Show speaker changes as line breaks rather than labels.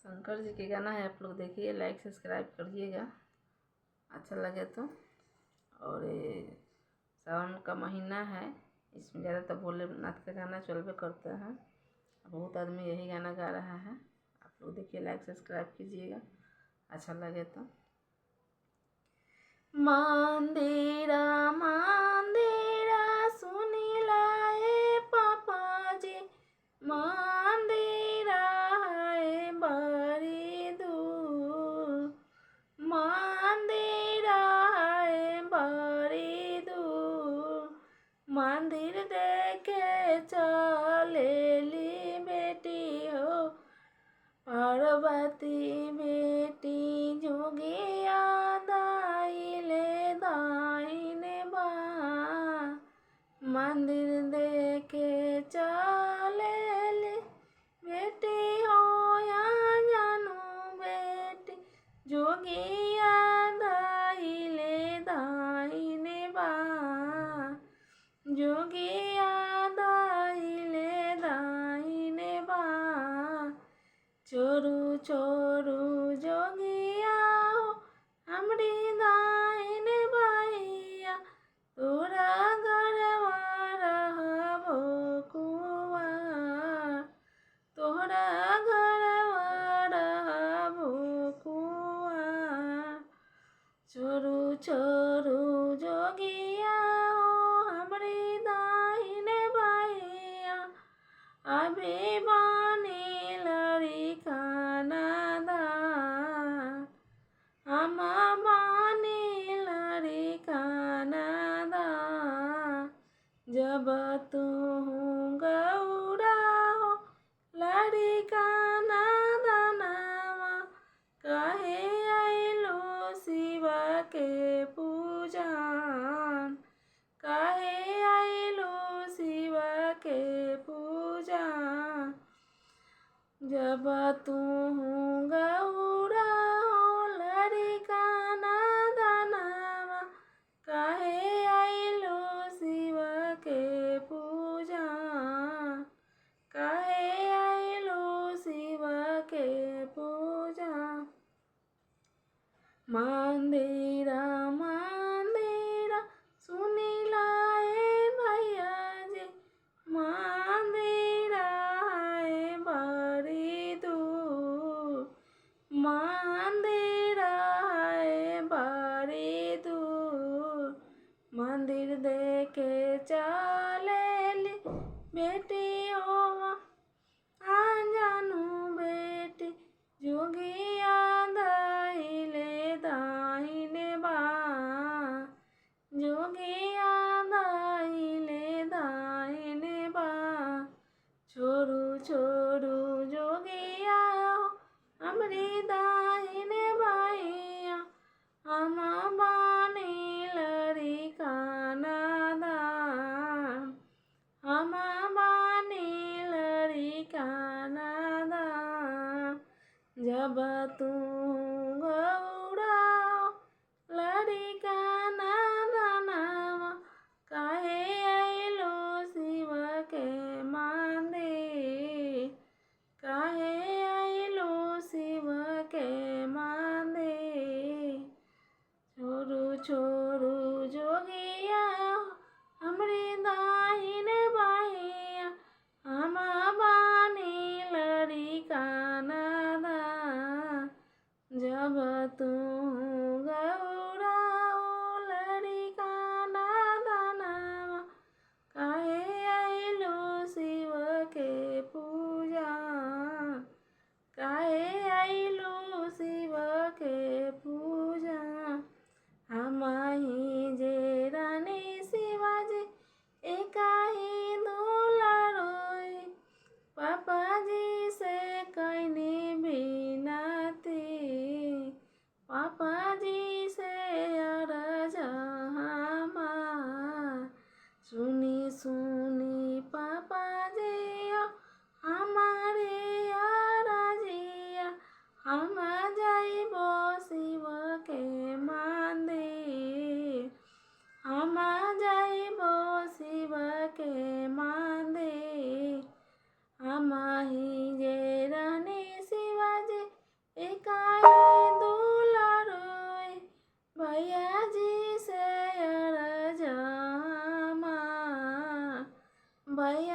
शंकर जी के गाना है, आप लोग देखिए, लाइक सब्सक्राइब करिएगा अच्छा लगे तो। और ये सावन का महीना है, इसमें ज़्यादातर भोलेनाथ का गाना चलबे करते हैं। बहुत आदमी यही गाना गा रहा है, आप लोग देखिए, लाइक सब्सक्राइब कीजिएगा अच्छा लगे तो। मंदिरा मंदिरा सुनीला ए पापा जी, मंदिरा है बड़ी दूर, मंदिरा है बड़ी दूर, मंदिर देखे चलेली बेटी हो पार्वती बेटी जोगिया दाइले दाइने बा, मंदिर देखे चलेली बेटी हो या जानू बेटी जोगिया दाइले दाइने बा, जोगिया दाइले दाइने बा, चोरू चोरू जोगिया हो हमरी दाइने बाइया, तोरा घरवा रहबो कुआर, तोरा घरवा रहबो कुआर, चोरू चोरू जोगिया हो हमरी दाइने बाइया, अभी बानी हम बानी लड़िकाना दा, जब तू गौरा हो लड़िकाना दानवा, कहे आइलो शिव के पूजन, कहे आइलो शिव के पूजन, जब तू गौरा हो लड़िकाना दानवा, कहे आइलो शिव के पूजन, कहे आइलो शिव के पूजन। मंदिरा मंदिरा सुनीला ए भैया जी, मंदिरा है बड़ी दूर, मंदिरा है बड़ी दूर, मंदिर देखे चलेली बेटी हो जानू बेटी जोगिया दाइले दाइने बा, जोगिया दाइले दाइने बा, छोरू छोरू जोगिया हो हमरी दाइने बाइया, हम बानी लड़िकाना दा, हम बानी लड़िकाना दा, जब तू गौरा हो लड़िकाना दानवा, कहे आइलो शिव के मंदिर, कहे आइलो शिव के मंदिर, छोरू छोरू जोगिया हमरी दाइने बाइया, हम बानी लड़िकाना दा, जब तू गौरा हो लड़िकाना दानवा, कहे आइलो शिव के पूजन, कहे आइलो शिव के पूजन, हम ही जे रानी शिवाजी एका ही दुलारोई, पापा जी से कैनी बिनती, पापा जी से अरज हमार, सुनी सुनी पापा जी हमारे अरजिया, हम जाइबो शिव के मंदिर, हम जाइबो शिव के मंदिर, हम ही भैया